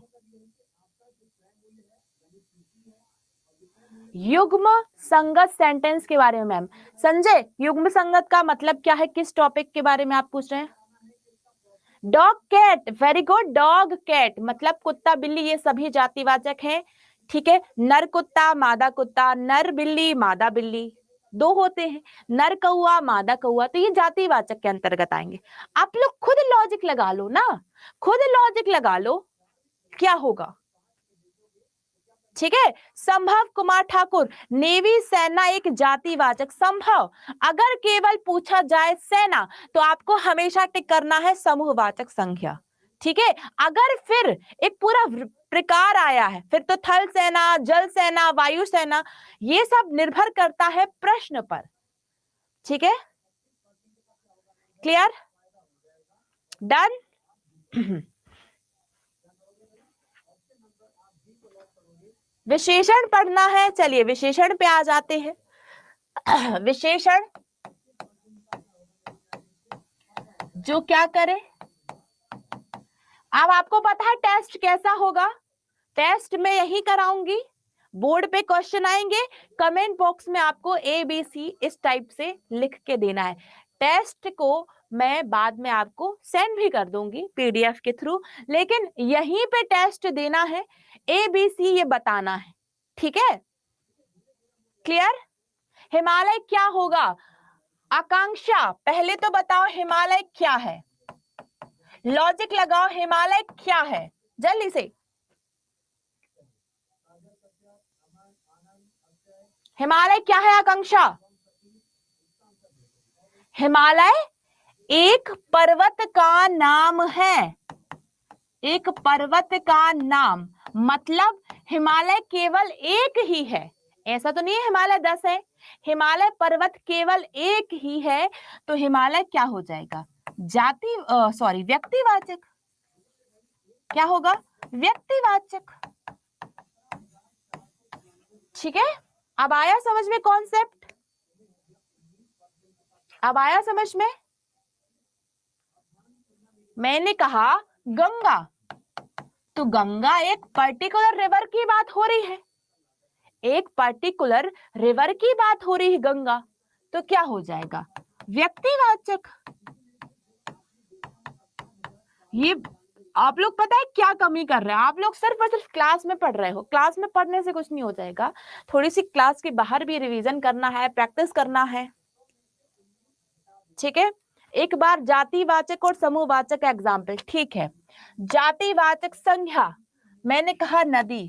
S1: युग्म संगत सेंटेंस के बारे में मैम। संजय, युग्म संगत का मतलब क्या है, किस टॉपिक के बारे में आप पूछ रहे हैं? Dog cat, very good. Dog cat मतलब कुत्ता बिल्ली, ये सभी जातिवाचक हैं। ठीक है, नर कुत्ता मादा कुत्ता, नर बिल्ली मादा बिल्ली, दो होते हैं, नर कौआ मादा कौआ, तो ये जातिवाचक के अंतर्गत आएंगे। आप लोग खुद लॉजिक लगा लो ना, खुद लॉजिक लगा लो क्या होगा। ठीक है, संभव कुमार ठाकुर, नेवी सेना एक जातिवाचक। संभव, अगर केवल पूछा जाए सेना तो आपको हमेशा टिक करना है समूहवाचक संज्ञा। ठीक है, अगर फिर एक पूरा प्रकार आया है फिर तो थल सेना, जल सेना, वायु सेना, ये सब निर्भर करता है प्रश्न पर। ठीक है, क्लियर, डन। विशेषण पढ़ना है, चलिए विशेषण पे आ जाते हैं। विशेषण जो क्या करे, अब आपको पता है टेस्ट कैसा होगा, टेस्ट में यही कराऊंगी, बोर्ड पे क्वेश्चन आएंगे, कमेंट बॉक्स में आपको ABC इस टाइप से लिख के देना है। टेस्ट को मैं बाद में आपको सेंड भी कर दूंगी PDF के थ्रू, लेकिन यहीं पे टेस्ट देना है, ABC ये बताना है। ठीक है, क्लियर। हिमालय क्या होगा, आकांक्षा पहले तो बताओ हिमालय क्या है, लॉजिक लगाओ, हिमालय क्या है जल्दी से। हिमालय क्या है आकांक्षा? हिमालय एक पर्वत का नाम है, एक पर्वत का नाम, मतलब हिमालय केवल एक ही है, ऐसा तो नहीं है हिमालय 10 है, हिमालय पर्वत केवल एक ही है, तो हिमालय क्या हो जाएगा, व्यक्तिवाचक। क्या होगा, व्यक्तिवाचक। ठीक है, अब आया समझ में कॉन्सेप्ट, अब आया समझ में। मैंने कहा गंगा, तो गंगा एक पर्टिकुलर रिवर की बात हो रही है, एक पर्टिकुलर रिवर की बात हो रही है गंगा, तो क्या हो जाएगा, व्यक्तिवाचक। ये आप लोग पता है क्या कमी कर रहे हैं, आप लोग सिर्फ और सिर्फ क्लास में पढ़ रहे हो, क्लास में पढ़ने से कुछ नहीं हो जाएगा, थोड़ी सी क्लास के बाहर भी रिवीजन करना है, प्रैक्टिस करना है। ठीक है, एक बार जातिवाचक और समूहवाचक एग्जाम्पल। ठीक है, जातिवाचक संज्ञा, मैंने कहा नदी,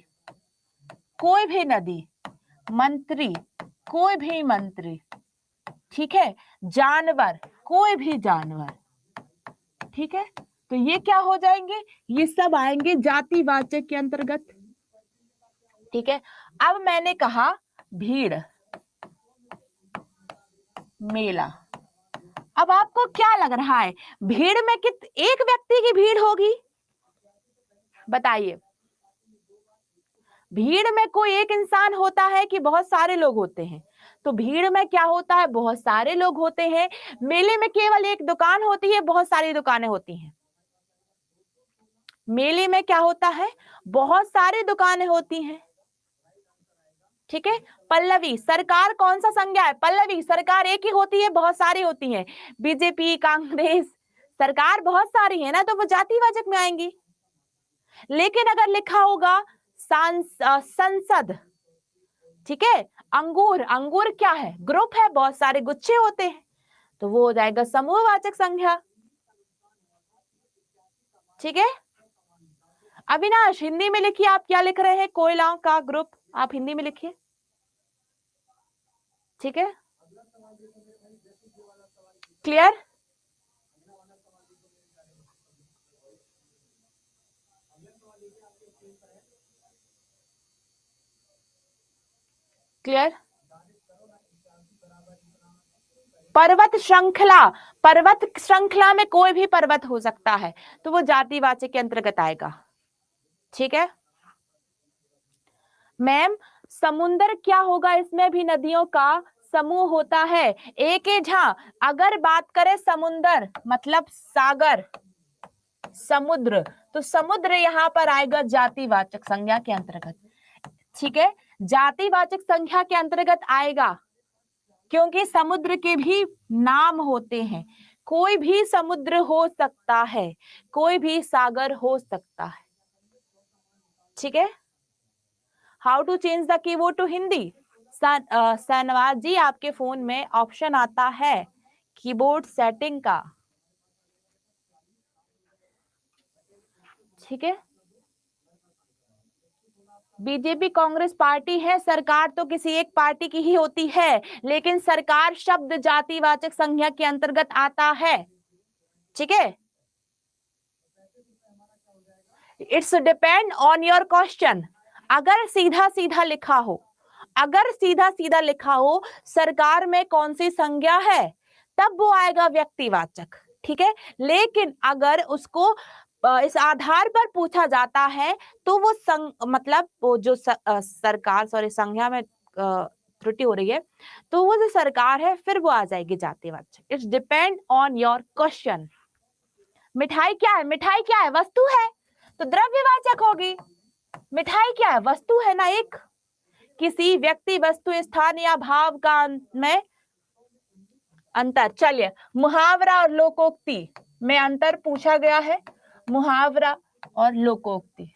S1: कोई भी नदी, मंत्री, कोई भी मंत्री। ठीक है, जानवर, कोई भी जानवर। ठीक है, तो ये क्या हो जाएंगे, ये सब आएंगे जातिवाचक के अंतर्गत। ठीक है, अब मैंने कहा भीड़, मेला, अब आपको क्या लग रहा है, भीड़ में एक व्यक्ति की भीड़ होगी, बताइए, भीड़ में कोई एक इंसान होता है कि बहुत सारे लोग होते हैं, तो भीड़ में क्या होता है, बहुत सारे लोग होते हैं। मेले में केवल एक दुकान होती है, बहुत सारी दुकानें होती हैं। मेले में क्या होता है, बहुत सारी दुकानें होती हैं। ठीक है, पल्लवी, सरकार कौन सा संज्ञा है, पल्लवी, सरकार एक ही होती है, बहुत सारी होती है, बीजेपी, कांग्रेस, सरकार बहुत सारी है ना, तो वो जातिवाचक में आएंगी। लेकिन अगर लिखा होगा संसद, ठीक है, अंगूर, अंगूर क्या है, ग्रुप है, बहुत सारे गुच्छे होते हैं, तो वो हो जाएगा समूहवाचक संज्ञा। ठीक है, अविनाश हिंदी में लिखिए, आप क्या लिख रहे हैं, कोयलाओं का ग्रुप, आप हिंदी में लिखिए। ठीक है, क्लियर, क्लियर। पर्वत श्रृंखला, पर्वत श्रृंखला में कोई भी पर्वत हो सकता है, तो वो जातिवाचक के अंतर्गत आएगा। ठीक है मैम, समुद्र क्या होगा, इसमें भी नदियों का समूह होता है, एक ही झा। अगर बात करें समुद्र मतलब सागर, समुद्र, तो समुद्र यहां पर आएगा जातिवाचक संज्ञा के अंतर्गत। ठीक है, जातिवाचक संज्ञा के अंतर्गत आएगा, क्योंकि समुद्र के भी नाम होते हैं। कोई भी समुद्र हो सकता है, कोई भी सागर हो सकता है। ठीक है। How to change the keyboard to Hindi? Sanwaz ji, आपके फोन में ऑप्शन आता है कीबोर्ड सेटिंग का। ठीक है। बीजेपी कांग्रेस पार्टी है, सरकार तो किसी एक पार्टी की ही होती है, लेकिन सरकार शब्द जातिवाचक संज्ञा के अंतर्गत आता है। ठीक है। It's depend on your question. अगर सीधा सीधा लिखा हो, अगर सीधा सीधा लिखा हो सरकार में कौन सी संज्ञा है, तब वो आएगा व्यक्तिवाचक। ठीक है। लेकिन अगर उसको इस आधार पर पूछा जाता है तो वो मतलब वो जो सरकार, सॉरी संज्ञा में त्रुटि हो रही है, तो वो जो सरकार है फिर वो आ जाएगी जातिवाचक। It's depend on your question. मिठाई क्या है? मिठाई क्या है? वस्तु है, तो द्रव्यवाचक होगी। मिठाई क्या है? वस्तु है ना एक। किसी व्यक्ति, वस्तु, स्थान या भाव का में अंतर। चलिए, मुहावरा और लोकोक्ति में अंतर पूछा गया है। मुहावरा और लोकोक्ति,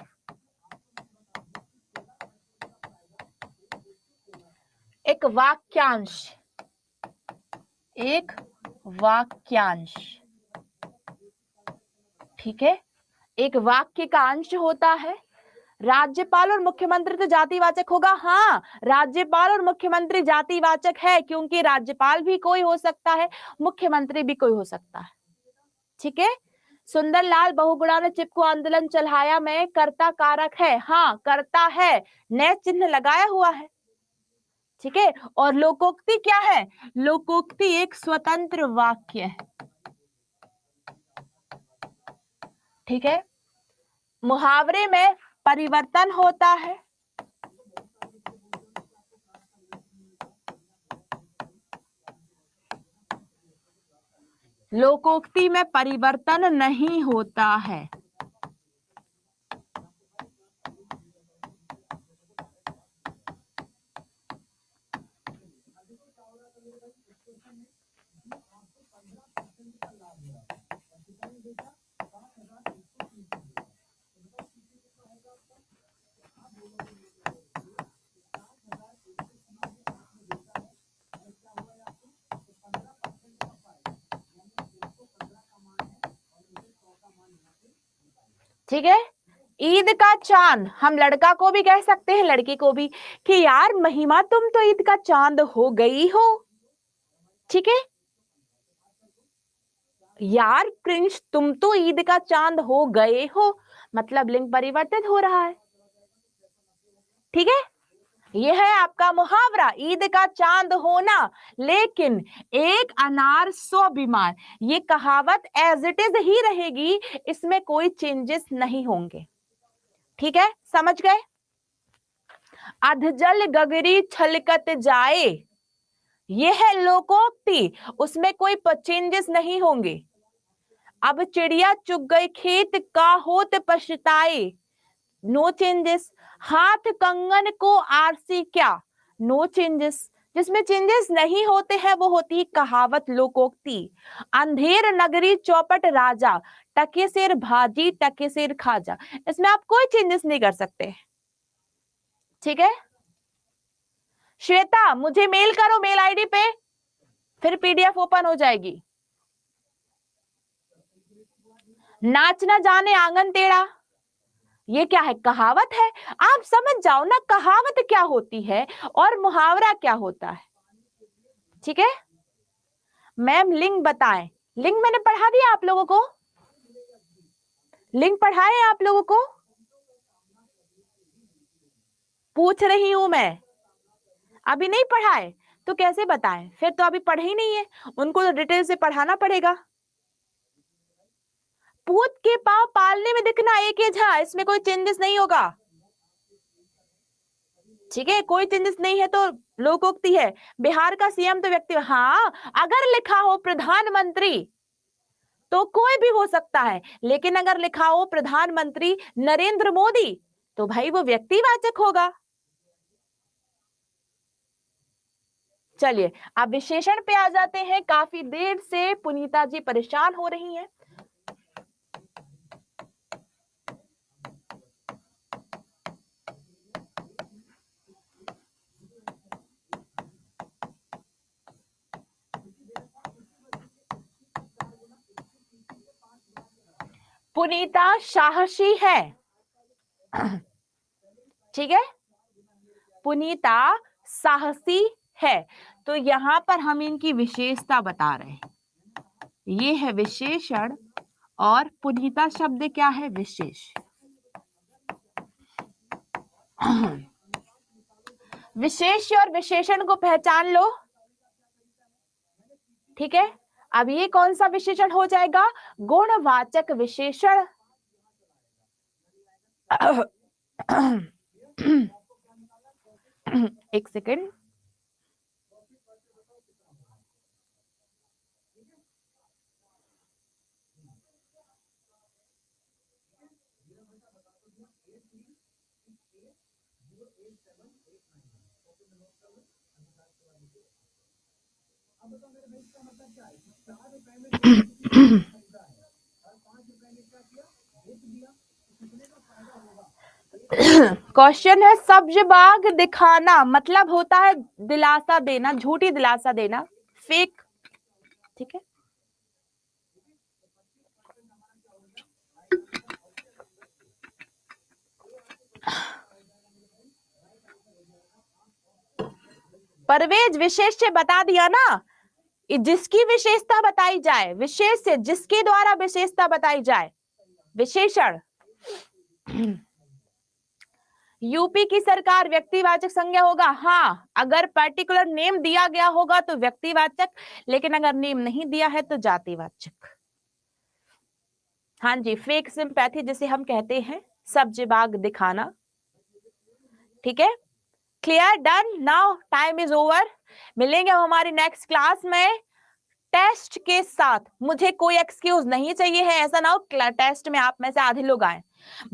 S1: एक वाक्यांश, एक वाक्यांश। ठीक है। एक वाक्य का अंश होता है। राज्यपाल और मुख्यमंत्री तो जातिवाचक होगा। हाँ, राज्यपाल और मुख्यमंत्री जातिवाचक है, क्योंकि राज्यपाल भी कोई हो सकता है, मुख्यमंत्री भी कोई हो सकता है। ठीक है। सुंदरलाल बहुगुणा ने चिपको आंदोलन चलाया में कर्ता कारक है। हाँ, कर्ता है, नए चिन्ह लगाया हुआ है। ठीक है। और लोकोक्ति क्या है? लोकोक्ति एक स्वतंत्र वाक्य है। ठीक है। मुहावरे में परिवर्तन होता है। लोकोक्ति में परिवर्तन नहीं होता है। ठीक है। ईद का चांद, हम लड़का को भी कह सकते हैं, लड़की को भी, कि यार महिमा तुम तो ईद का चांद हो गई हो। ठीक है। यार प्रिंस तुम तो ईद का चांद हो गए हो, मतलब लिंग परिवर्तित हो रहा है। ठीक है। यह है आपका मुहावरा, ईद का चांद होना। लेकिन एक अनार 100 बीमार, ये कहावत एज इट इज ही रहेगी, इसमें कोई चेंजेस नहीं होंगे। ठीक है, समझ गए? अधजल गगरी छलकत जाए, यह है लोकोक्ति, उसमें कोई चेंजेस नहीं होंगे। अब चिड़िया चुग गई खेत का होत पछताए, नो चेंजेस। हाथ कंगन को आरसी क्या, नो चेंजेस। जिसमें चेंजेस नहीं होते हैं वो होती है कहावत, लोकोक्ति। अंधेर नगरी चौपट राजा, टके सिर भाजी टके सिर खाजा, इसमें आप कोई चेंजेस नहीं कर सकते। ठीक है। श्वेता मुझे मेल करो, मेल आईडी पे, फिर पीडीएफ ओपन हो जाएगी। नाच ना जाने आंगन टेढ़ा, ये क्या है? कहावत है। आप समझ जाओ ना कहावत क्या होती है और मुहावरा क्या होता है। ठीक है। मैम लिंग बताएं। लिंग मैंने पढ़ा दिया आप लोगों को, लिंग पढ़ाए आप लोगों को, पूछ रही हूं मैं। अभी नहीं पढ़ाए तो कैसे बताएं? फिर तो अभी पढ़े ही नहीं है, उनको तो डिटेल से पढ़ाना पड़ेगा। पूत के पांव पालने में दिखना एक एज, हाँ, इसमें कोई चेंजेस नहीं होगा। ठीक है, कोई चेंजेस नहीं है तो लोकोक्ति है। बिहार का सीएम तो व्यक्ति, हाँ, अगर लिखा हो प्रधानमंत्री तो कोई भी हो सकता है, लेकिन अगर लिखा हो प्रधानमंत्री नरेंद्र मोदी तो भाई वो व्यक्तिवाचक होगा। चलिए अब विशेषण पे आ जाते हैं। काफी देर से पुनीता जी परेशान हो रही हैं। पुनीता साहसी है, ठीक है, पुनीता साहसी है। तो यहां पर हम इनकी विशेषता बता रहे हैं। ये है विशेषण और पुनीता शब्द क्या है? विशेष। विशेष और विशेषण को पहचान लो, ठीक है। अब ये कौन सा विशेषण हो जाएगा? गुणवाचक विशेषण। एक सेकेंड। क्वेश्चन है सब्ज बाग दिखाना मतलब होता है दिलासा देना, झूठी दिलासा देना, फेक, ठीक है। परवेज विशेष से बता दिया ना, जिसकी विशेषता बताई जाए, विशेष से जिसके द्वारा विशेषता बताई जाए, विशेषण। यूपी की सरकार व्यक्तिवाचक संज्ञा होगा, हाँ, अगर पर्टिकुलर नेम दिया गया होगा तो व्यक्तिवाचक, लेकिन अगर नेम नहीं दिया है तो जातिवाचक। हाँ जी, फेक सिंपैथी जिसे हम कहते हैं, सब्ज बाग दिखाना, ठीक है। Clear, done, now time is over. मिलेंगे हम हमारी नेक्स्ट क्लास में टेस्ट के साथ। मुझे कोई एक्सक्यूज नहीं चाहिए है, ऐसा ना हो टेस्ट में आप में से आधे लोग आए।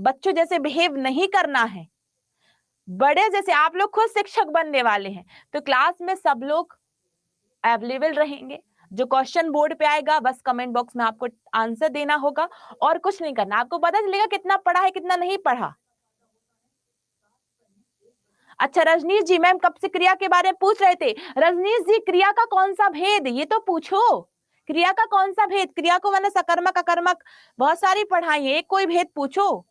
S1: बच्चों जैसे बिहेव नहीं करना है, बड़े जैसे। आप लोग खुद शिक्षक बनने वाले हैं, तो क्लास में सब लोग अवेलेबल रहेंगे। जो क्वेश्चन बोर्ड पे आएगा बस कमेंट बॉक्स में आपको आंसर देना होगा और कुछ नहीं करना। आपको पता चलेगा कितना पढ़ा है कितना नहीं पढ़ा। अच्छा रजनीश जी, मैम कब से क्रिया के बारे में पूछ रहे थे। रजनीश जी, क्रिया का कौन सा भेद, ये तो पूछो। क्रिया का कौन सा भेद? क्रिया को मैंने सकर्मक अकर्मक बहुत सारी पढ़ाई है, एक कोई भेद पूछो।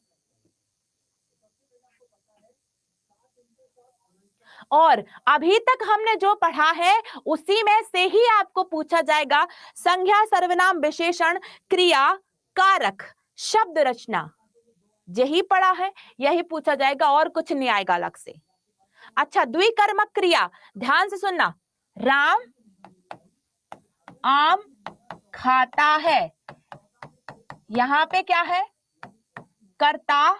S1: और अभी तक हमने जो पढ़ा है उसी में से ही आपको पूछा जाएगा संज्ञा, सर्वनाम, विशेषण, क्रिया, कारक, शब्द रचना। यही पढ़ा है, यही पूछा जाएगा और कुछ नहीं आएगा अलग से। अच्छा, द्विकर्मक क्रिया, ध्यान से सुनना। राम आम खाता है, यहां पे क्या है? कर्ता,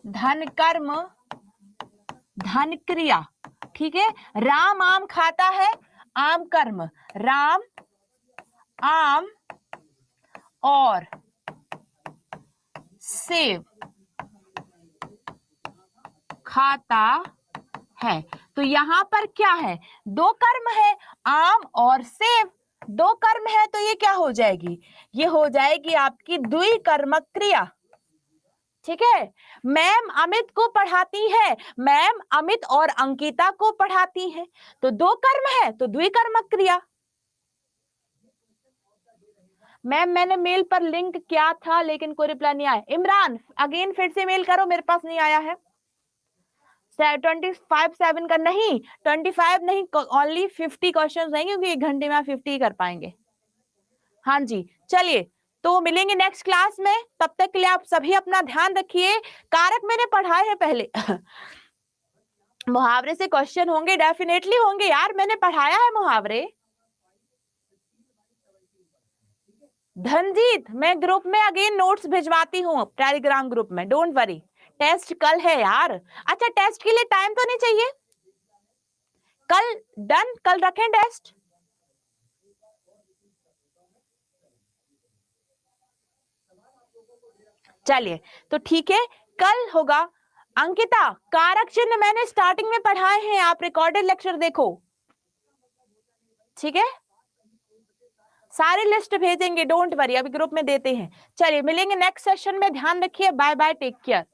S1: धन कर्म, धन क्रिया, ठीक है। राम आम खाता है, आम कर्म, राम आम और सेब खाता है। तो यहां पर क्या है? दो कर्म है, आम और सेब, दो कर्म है, तो ये क्या हो जाएगी? ये हो जाएगी आपकी द्विकर्मक क्रिया, ठीक है। मैम अमित को पढ़ाती है, मैम अमित और अंकिता को पढ़ाती है, तो दो कर्म है तो द्विकर्मक क्रिया। मैम मैंने मेल पर लिंक किया था लेकिन कोई रिप्लाई नहीं आया। इमरान अगेन फिर से मेल करो, मेरे पास नहीं आया है। 25/7 का नहीं, 25 नहीं, ओनली 50 क्वेश्चन रहेंगे क्योंकि 1 घंटे में आप 50 ही कर पाएंगे। हाँ जी, चलिए तो मिलेंगे नेक्स्ट क्लास में। तब तक के लिए आप सभी अपना ध्यान रखिए। कारक मैंने पढ़ाए हैं पहले। मुहावरे से क्वेश्चन होंगे, डेफिनेटली होंगे यार, मैंने पढ़ाया है मुहावरे। धनजीत, मैं ग्रुप में अगेन नोट्स भिजवाती हूँ, टेलीग्राम ग्रुप में, डोंट वरी। टेस्ट कल है यार। अच्छा, टेस्ट के लिए टाइम तो नहीं चाहिए? कल डन, कल रखें टेस्ट। चलिए तो ठीक है, कल होगा अंकिता, कारक चिन्ह मैंने स्टार्टिंग में पढ़ाए हैं, आप रिकॉर्डेड लेक्चर देखो, ठीक है। सारी लिस्ट भेजेंगे, डोंट वरी, अभी ग्रुप में देते हैं। चलिए मिलेंगे नेक्स्ट सेशन में, ध्यान रखिए, बाय बाय, टेक केयर।